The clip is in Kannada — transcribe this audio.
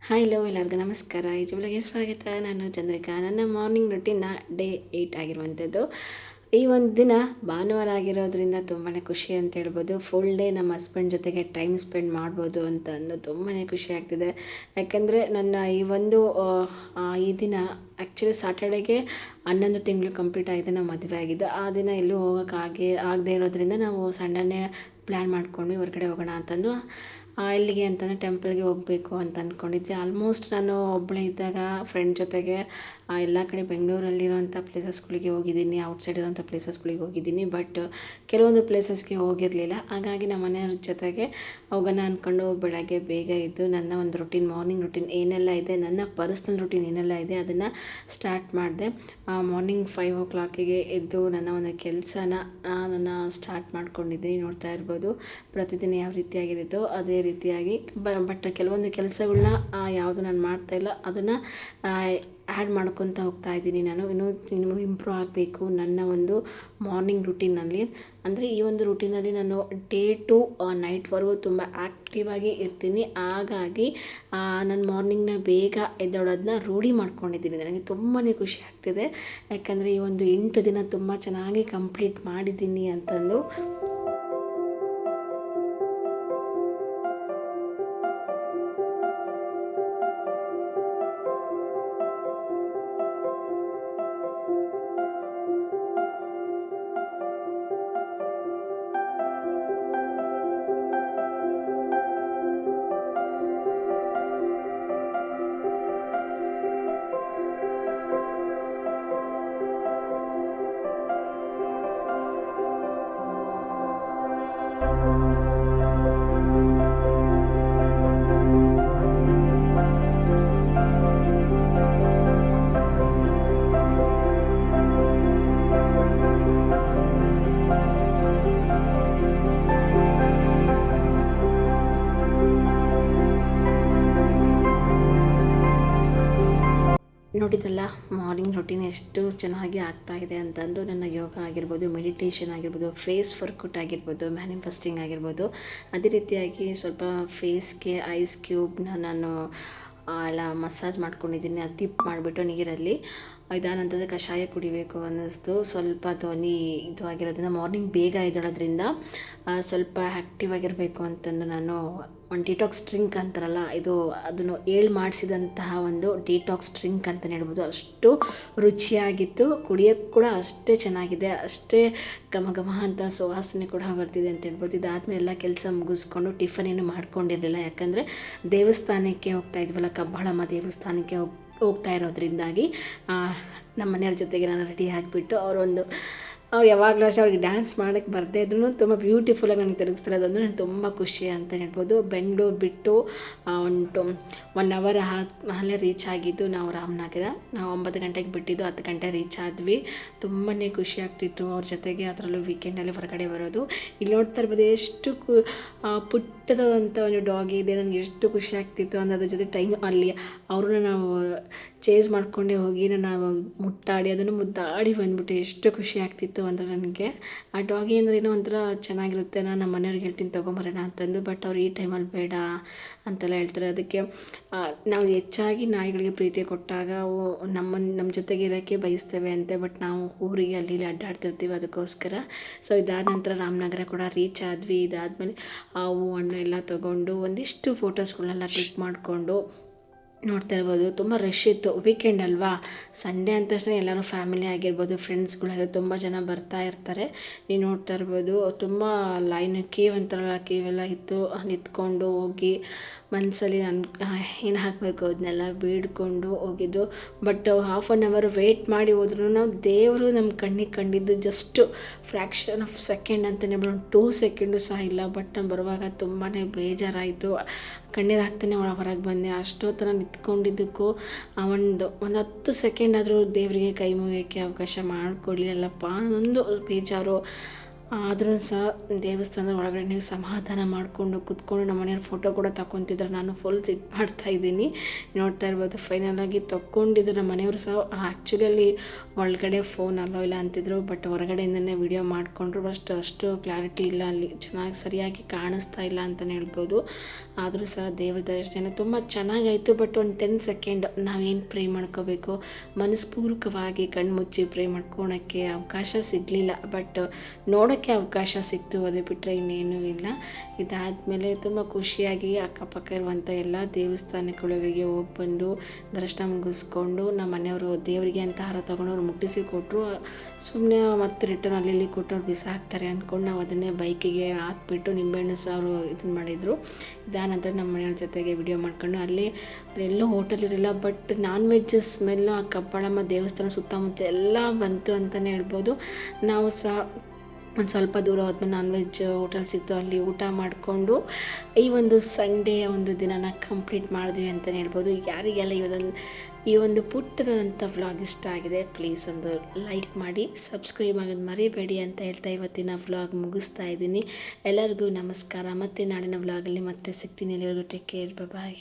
ಹಾಯ್ ಹಲೋ ಎಲ್ಲರಿಗೂ ನಮಸ್ಕಾರ. ಈ ಜುಬ್ಲಿಗೆ ಸ್ವಾಗತ. ನಾನು ಚಂದ್ರಿಕಾ. ನನ್ನ ಮಾರ್ನಿಂಗ್ ರುಟೀನ್ನ ಡೇ 8 ಆಗಿರುವಂಥದ್ದು. ಈ ಒಂದು ದಿನ ಭಾನುವಾರ ಆಗಿರೋದ್ರಿಂದ ತುಂಬಾ ಖುಷಿ ಅಂತ ಹೇಳ್ಬೋದು. ಫುಲ್ ಡೇ ನಮ್ಮ ಹಸ್ಬೆಂಡ್ ಜೊತೆಗೆ ಟೈಮ್ ಸ್ಪೆಂಡ್ ಮಾಡ್ಬೋದು ಅಂತ ಅಂದು ತುಂಬಾ ಖುಷಿ ಆಗ್ತಿದೆ. ಯಾಕೆಂದರೆ ನನ್ನ ಈ ದಿನ ಆ್ಯಕ್ಚುಲಿ ಸಾಟರ್ಡೇಗೆ 11 ತಿಂಗಳು ಕಂಪ್ಲೀಟ್ ಆಗಿದೆ ನಾವು ಮದುವೆ ಆಗಿದ್ದು. ಆ ದಿನ ಎಲ್ಲೂ ಆಗದೆ ಇರೋದ್ರಿಂದ ನಾವು ಸಂಡೇನೇ ಪ್ಲ್ಯಾನ್ ಮಾಡ್ಕೊಂಡು ಹೊರಗಡೆ ಹೋಗೋಣ ಅಂತಂದು ಎಲ್ಲಿಗೆ ಅಂತಂದರೆ ಟೆಂಪಲ್ಗೆ ಹೋಗಬೇಕು ಅಂತ ಅಂದ್ಕೊಂಡಿದ್ದೆ. ಆಲ್ಮೋಸ್ಟ್ ನಾನು ಒಬ್ಬಳೇ ಇದ್ದಾಗ ಫ್ರೆಂಡ್ ಜೊತೆಗೆ ಎಲ್ಲ ಕಡೆ ಬೆಂಗಳೂರಲ್ಲಿರೋಂಥ ಪ್ಲೇಸಸ್ಗಳಿಗೆ ಹೋಗಿದ್ದೀನಿ, ಔಟ್ಸೈಡ್ ಇರೋಂಥ ಪ್ಲೇಸಸ್ಗಳಿಗೆ ಹೋಗಿದ್ದೀನಿ. ಬಟ್ ಕೆಲವೊಂದು ಪ್ಲೇಸಸ್ಗೆ ಹೋಗಿರಲಿಲ್ಲ. ಹಾಗಾಗಿ ನಮ್ಮ ಮನೆಯವ್ರ ಜೊತೆಗೆ ಹೋಗೋಣ ಅಂದ್ಕೊಂಡು ಬೆಳಗ್ಗೆ ಬೇಗ ಇದ್ದು ನನ್ನ ಒಂದು ಮಾರ್ನಿಂಗ್ ರುಟೀನ್ ಏನೆಲ್ಲ ಇದೆ, ನನ್ನ ಪರ್ಸ್ನಲ್ ರುಟೀನ್ ಏನೆಲ್ಲ ಇದೆ ಅದನ್ನು ಸ್ಟಾರ್ಟ್ ಮಾಡಿದೆ. ಮಾರ್ನಿಂಗ್ 5 o'clockಗೆ ಎದ್ದು ನನ್ನ ಒಂದು ಕೆಲಸನ ನಾನು ಸ್ಟಾರ್ಟ್ ಮಾಡ್ಕೊಂಡಿದ್ದೀನಿ. ನೋಡ್ತಾ ಇರ್ಬೋದು ಪ್ರತಿದಿನ ಯಾವ ರೀತಿಯಾಗಿರುತ್ತೋ ಅದೇ ರೀತಿಯಾಗಿ ಬಟ್ ಕೆಲವೊಂದು ಕೆಲಸಗಳನ್ನ ಯಾವುದು ನಾನು ಮಾಡ್ತಾಯಿಲ್ಲ, ಅದನ್ನು ಆ್ಯಡ್ ಮಾಡ್ಕೊತಾ ಹೋಗ್ತಾ ಇದ್ದೀನಿ. ನಾನು ಇನ್ನೂ ಇಂಪ್ರೂವ್ ಆಗಬೇಕು ನನ್ನ ಒಂದು ಮಾರ್ನಿಂಗ್ ರುಟೀನಲ್ಲಿ. ಅಂದರೆ ಈ ಒಂದು ರುಟೀನಲ್ಲಿ ನಾನು ಡೇ ಟು ನೈಟ್ವರೆಗೂ ತುಂಬ ಆ್ಯಕ್ಟಿವ್ ಆಗಿ ಇರ್ತೀನಿ. ಹಾಗಾಗಿ ನಾನು ಮಾರ್ನಿಂಗ್ನ ಬೇಗ ಎದ್ದೇಳೋದನ್ನ ರೂಢಿ ಮಾಡ್ಕೊಂಡಿದ್ದೀನಿ. ನನಗೆ ತುಂಬಾ ಖುಷಿ ಆಗ್ತಿದೆ. ಯಾಕಂದರೆ ಈ ಒಂದು 8 ದಿನ ತುಂಬ ಚೆನ್ನಾಗಿ ಕಂಪ್ಲೀಟ್ ಮಾಡಿದ್ದೀನಿ ಅಂತಂದು. ನೋಡಿದ್ರಲ್ಲ ಮಾರ್ನಿಂಗ್ ರೂಟೀನ್ ಎಷ್ಟು ಚೆನ್ನಾಗಿ ಆಗ್ತಾಯಿದೆ ಅಂತಂದು. ನನ್ನ ಯೋಗ ಆಗಿರ್ಬೋದು, ಮೆಡಿಟೇಷನ್ ಆಗಿರ್ಬೋದು, ಫೇಸ್ ವರ್ಕೌಟ್ ಆಗಿರ್ಬೋದು, ಮ್ಯಾನಿಫೆಸ್ಟಿಂಗ್ ಆಗಿರ್ಬೋದು, ಅದೇ ರೀತಿಯಾಗಿ ಸ್ವಲ್ಪ ಫೇಸ್ಗೆ ಐಸ್ ಕ್ಯೂಬ್ನ ನಾನು ಎಲ್ಲ ಮಸಾಜ್ ಮಾಡ್ಕೊಂಡಿದ್ದೀನಿ. ಅದು ಡಿಪ್ ಮಾಡಿಬಿಟ್ಟು ನೀರಲ್ಲಿ ಇದಾನಂತಂದರೆ ಕಷಾಯ ಕುಡಿಬೇಕು ಅನ್ನಿಸ್ತು. ಸ್ವಲ್ಪ ಧ್ವನಿ ಇದು ಆಗಿರೋದ್ರಿಂದ ಮಾರ್ನಿಂಗ್ ಬೇಗ ಎದ್ದೇಳೋದ್ರಿಂದ ಸ್ವಲ್ಪ ಆ್ಯಕ್ಟಿವ್ ಆಗಿರಬೇಕು ಅಂತಂದು ನಾನು ಒಂದು ಡಿಟಾಕ್ಸ್ ಡ್ರಿಂಕ್ ಅಂತಾರಲ್ಲ, ಅದನ್ನು ಮಾಡಿಸಿದಂತಹ ಒಂದು ಡಿಟಾಕ್ಸ್ ಡ್ರಿಂಕ್ ಅಂತಲೇ ಹೇಳ್ಬೋದು. ಅಷ್ಟು ರುಚಿಯಾಗಿತ್ತು, ಕುಡಿಯೋಕ್ಕೆ ಕೂಡ ಅಷ್ಟೇ ಚೆನ್ನಾಗಿದೆ, ಅಷ್ಟೇ ಘಮ ಘಮ ಅಂತ ಸುವಾಸನೆ ಕೂಡ ಬರ್ತಿದೆ ಅಂತ ಹೇಳ್ಬೋದು. ಇದಾದಮೇಲೆ ಎಲ್ಲ ಕೆಲಸ ಮುಗಿಸ್ಕೊಂಡು ಟಿಫನ್ ಏನು ಮಾಡ್ಕೊಂಡಿರಲಿಲ್ಲ. ಯಾಕಂದರೆ ದೇವಸ್ಥಾನಕ್ಕೆ ಹೋಗ್ತಾ ಇದ್ವಲ್ಲ, ಕಬ್ಬಾಳಮ್ಮ ದೇವಸ್ಥಾನಕ್ಕೆ ಹೋಗ್ತಾ ಇರೋದ್ರಿಂದಾಗಿ ನಮ್ಮ ಮನೆಯವ್ರ ಜೊತೆಗೆ ನಾನು ರೆಡಿ ಆಗಿಬಿಟ್ಟು ಅವ್ರು ಯಾವಾಗಲೂ ಅಷ್ಟೇ ಅವ್ರಿಗೆ ಡ್ಯಾನ್ಸ್ ಮಾಡೋಕ್ಕೆ ಬರದೇ ಇದ್ರೂ ತುಂಬ ಬ್ಯೂಟಿಫುಲ್ಲಾಗಿ ನನಗೆ ತಿರುಗಿಸ್ತಾರೆ. ಅದಂದ್ರೆ ನನಗೆ ತುಂಬ ಖುಷಿ ಅಂತ ಹೇಳ್ಬೋದು. ಬೆಂಗಳೂರು ಬಿಟ್ಟು ಒಂದು 1 hour ಅಲ್ಲೇ ರೀಚ್ ಆಗಿದ್ದು ನಾವು ರಾಮನಗರ. ನಾವು 9 ಗಂಟೆಗೆ ಬಿಟ್ಟಿದ್ದು, 10 ಗಂಟೆ ರೀಚ್ ಆದ್ವಿ. ತುಂಬಾ ಖುಷಿ ಆಗ್ತಿತ್ತು ಅವ್ರ ಜೊತೆಗೆ, ಅದರಲ್ಲೂ ವೀಕೆಂಡಲ್ಲಿ ಹೊರಗಡೆ ಬರೋದು. ಇಲ್ಲಿ ನೋಡ್ತಾ ಇರ್ಬೋದು ಎಷ್ಟು ಪುಟ್ಟದಂಥ ಒಂದು ಡಾಗಿ ಇದೆ. ನನಗೆ ಎಷ್ಟು ಖುಷಿ ಆಗ್ತಿತ್ತು ಅಂದರೆ ಅದ್ರ ಜೊತೆ ಟೈಮ್ ಅಲ್ಲಿ ಅವ್ರನ್ನ ನಾವು ಚೇಸ್ ಮಾಡಿಕೊಂಡೇ ಹೋಗಿ ನಾವು ಮುಟ್ಟಾಡಿ ಅದನ್ನು ಮುದ್ದಾಡಿ ಬಂದ್ಬಿಟ್ಟು ಎಷ್ಟು ಖುಷಿ ಆಗ್ತಿತ್ತು ಅಂದರೆ ನನಗೆ. ಆ ಡಾಗಿ ಅಂದರೆ ಏನೋ ಒಂಥರ ಚೆನ್ನಾಗಿರುತ್ತೆ. ನಾನು ನಮ್ಮ ಮನೆಯವ್ರಿಗೆ ಹೇಳ್ತೀನಿ ತೊಗೊಂಬರೋಣ ಅಂತಂದು. ಬಟ್ ಅವ್ರು ಈ ಟೈಮಲ್ಲಿ ಬೇಡ ಅಂತೆಲ್ಲ ಹೇಳ್ತಾರೆ. ಅದಕ್ಕೆ ನಾವು ಹೆಚ್ಚಾಗಿ ನಾಯಿಗಳಿಗೆ ಪ್ರೀತಿ ಕೊಟ್ಟಾಗ ಅವು ನಮ್ಮ ಜೊತೆಗೆ ಇರೋಕ್ಕೆ ಬಯಸ್ತೇವೆ ಅಂತೆ. ಬಟ್ ನಾವು ಊರಿಗೆ ಅಲ್ಲಿ ಅಡ್ಡಾಡ್ತಿರ್ತೀವಿ, ಅದಕ್ಕೋಸ್ಕರ. ಸೊ ಇದಾದ ನಂತರ ರಾಮನಗರ ಕೂಡ ರೀಚ್ ಆದ್ವಿ. ಇದಾದಮೇಲೆ ಹೂವು ಹಣ್ಣು ಎಲ್ಲ ತೊಗೊಂಡು ಒಂದಿಷ್ಟು ಫೋಟೋಸ್ಗಳನ್ನೆಲ್ಲ ಕ್ಲಿಕ್ ಮಾಡಿಕೊಂಡು ನೋಡ್ತಾ ಇರ್ಬೋದು. ತುಂಬ ರಶ್ ಇತ್ತು, ವೀಕೆಂಡ್ ಅಲ್ವಾ. ಸಂಡೇ ಅಂತ ತಕ್ಷಣ ಎಲ್ಲರೂ ಫ್ಯಾಮಿಲಿ ಆಗಿರ್ಬೋದು, ಫ್ರೆಂಡ್ಸ್ಗಳೆಲ್ಲ ತುಂಬ ಜನ ಬರ್ತಾ ಇರ್ತಾರೆ. ನೀವು ನೋಡ್ತಾ ಇರ್ಬೋದು ತುಂಬ ಲೈನ್ ಕೇವ್ ಅಂತಾರಲ್ಲ, ಕೇವೆಲ್ಲ ಇತ್ತು. ನಿಂತ್ಕೊಂಡು ಹೋಗಿ ಮನಸ್ಸಲ್ಲಿ ಏನು ಹಾಕಬೇಕು ಅದನ್ನೆಲ್ಲ ಬೇಡ್ಕೊಂಡು ಹೋಗಿದ್ದು. ಬಟ್ 1/2 hour ವೆಯ್ಟ್ ಮಾಡಿ ಹೋದ್ರೂ ನಾವು ದೇವರು ನಮ್ಮ ಕಣ್ಣಿಗೆ ಕಂಡಿದ್ದು ಜಸ್ಟು ಫ್ರ್ಯಾಕ್ಷನ್ ಆಫ್ ಸೆಕೆಂಡ್ ಅಂತಲೇ 2 ಸೆಕೆಂಡು ಸಹ ಇಲ್ಲ. ಬಟ್ ನಾನು ಬರುವಾಗ ತುಂಬಾ ಬೇಜಾರಾಯಿತು. ಕಣ್ಣೀರು ಹಾಕ್ತಾನೆ ಹೊರಗೆ ಬಂದೆ. ಅಷ್ಟೊತ್ತರ ನಿಂತ್ಕೊಂಡಿದ್ದಕ್ಕೂ ಒಂದು 10 ಸೆಕೆಂಡ್ ಆದರೂ ದೇವರಿಗೆ ಕೈ ಮುಗಿಯೋಕ್ಕೆ ಅವಕಾಶ ಮಾಡಿಕೊಡ್ಲಿಲ್ಲಪ್ಪ ಅನ್ನೊಂದು ಬೇಜಾರು. ಆದರೂ ಸಹ ದೇವಸ್ಥಾನದ ಒಳಗಡೆ ನೀವು ಸಮಾಧಾನ ಮಾಡಿಕೊಂಡು ಕೂತ್ಕೊಂಡು ನಮ್ಮ ಮನೆಯವ್ರ ಫೋಟೋ ಕೂಡ ತಗೊತಿದ್ರೆ ನಾನು ಫುಲ್ ಸಿಟ್ಟು ಮಾಡ್ತಾಯಿದ್ದೀನಿ. ನೋಡ್ತಾ ಇರ್ಬೋದು ಫೈನಲಾಗಿ ತಗೊಂಡಿದ್ರು ನಮ್ಮ ಮನೆಯವರು ಸಹ. ಆ್ಯಕ್ಚುಲಿ ಒಳಗಡೆ ಫೋನ್ ಅಲೋ ಇಲ್ಲ ಅಂತಿದ್ರು, ಬಟ್ ಹೊರಗಡೆಯಿಂದನೇ ವಿಡಿಯೋ ಮಾಡಿಕೊಂಡ್ರು. ಅಷ್ಟು ಕ್ಲಾರಿಟಿ ಇಲ್ಲ, ಅಲ್ಲಿ ಚೆನ್ನಾಗಿ ಸರಿಯಾಗಿ ಕಾಣಿಸ್ತಾ ಇಲ್ಲ ಅಂತಲೇ ಹೇಳ್ಬೋದು. ಆದರೂ ಸಹ ದೇವ್ರ ದರ್ಶನ ತುಂಬ ಚೆನ್ನಾಗಾಯಿತು. ಬಟ್ ಒಂದು 10 ಸೆಕೆಂಡ್ ನಾವೇನು ಪ್ರೇ ಮಾಡ್ಕೋಬೇಕು, ಮನಸ್ಪೂರ್ವಕವಾಗಿ ಕಣ್ಮುಚ್ಚಿ ಪ್ರೇ ಮಾಡ್ಕೊಳಕ್ಕೆ ಅವಕಾಶ ಸಿಗಲಿಲ್ಲ. ಬಟ್ ನೋಡೋಕ್ಕೆ ಅವಕಾಶ ಸಿಕ್ತು, ಅದು ಬಿಟ್ಟರೆ ಇನ್ನೇನೂ ಇಲ್ಲ. ಇದಾದಮೇಲೆ ತುಂಬ ಖುಷಿಯಾಗಿ ಅಕ್ಕಪಕ್ಕ ಇರುವಂಥ ಎಲ್ಲ ದೇವಸ್ಥಾನಗಳಿಗೆ ಹೋಗಿ ಬಂದು ದರ್ಶನ ಮುಗಿಸ್ಕೊಂಡು ನಮ್ಮ ಮನೆಯವರು ದೇವರಿಗೆ ಅಂತ ಹಾರ ತೊಗೊಂಡವ್ರು ಮುಟ್ಟಿಸಿ ಕೊಟ್ಟರು. ಸುಮ್ಮನೆ ಮತ್ತೆ ರಿಟರ್ನ್ ಅಲ್ಲಿ ಕೊಟ್ಟವ್ರು ಬಿಸಾಕ್ತಾರೆ ಅಂದ್ಕೊಂಡು ನಾವು ಅದನ್ನೇ ಬೈಕಿಗೆ ಹಾಕ್ಬಿಟ್ಟು ನಿಂಬೆಹಣ್ಣು ಸಾರು ಇದನ್ನು ಮಾಡಿದರು. ಇದಾನಂತರ ನಮ್ಮ ಮನೆಯವ್ರ ಜೊತೆಗೆ ವಿಡಿಯೋ ಮಾಡ್ಕೊಂಡು ಅಲ್ಲೆಲ್ಲೂ ಹೋಟೆಲ್ ಇರಲಿಲ್ಲ, ಬಟ್ ನಾನ್ ವೆಜ್ ಸ್ಮೆಲ್ಲು ಆ ಕಬ್ಬಾಳಮ್ಮ ದೇವಸ್ಥಾನ ಸುತ್ತಮುತ್ತ ಎಲ್ಲ ಬಂತು ಅಂತಲೇ ಹೇಳ್ಬೋದು. ನಾವು ಸಹ ಒಂದು ಸ್ವಲ್ಪ ದೂರ ಹೋದ್ಮೇಲೆ ನಾನ್ ವೆಜ್ ಹೋಟೆಲ್ ಸಿಕ್ತು, ಅಲ್ಲಿ ಊಟ ಮಾಡಿಕೊಂಡು ಈ ಒಂದು ಸಂಡೇ ಒಂದು ದಿನನ ಕಂಪ್ಲೀಟ್ ಮಾಡಿದ್ವಿ ಅಂತಲೇ ಹೇಳ್ಬೋದು. ಯಾರಿಗೆಲ್ಲ ಈ ಒಂದು ಪುಟ್ಟದಂಥ ವ್ಲಾಗ್ ಇಷ್ಟ ಆಗಿದೆ, ಪ್ಲೀಸ್ ಒಂದು ಲೈಕ್ ಮಾಡಿ, ಸಬ್ಸ್ಕ್ರೈಬ್ ಆಗೋದು ಮರಿಬೇಡಿ ಅಂತ ಹೇಳ್ತಾ ಇವತ್ತಿನ ವ್ಲಾಗ್ ಮುಗಿಸ್ತಾ ಇದ್ದೀನಿ. ಎಲ್ಲರಿಗೂ ನಮಸ್ಕಾರ. ಮತ್ತು ನಾಳಿನ ವ್ಲಾಗಲ್ಲಿ ಮತ್ತೆ ಸಿಗ್ತೀನಿ. ಎಲ್ಲರಿಗೂ ಟೇಕ್ ಕೇರ್, ಬಾಯ್.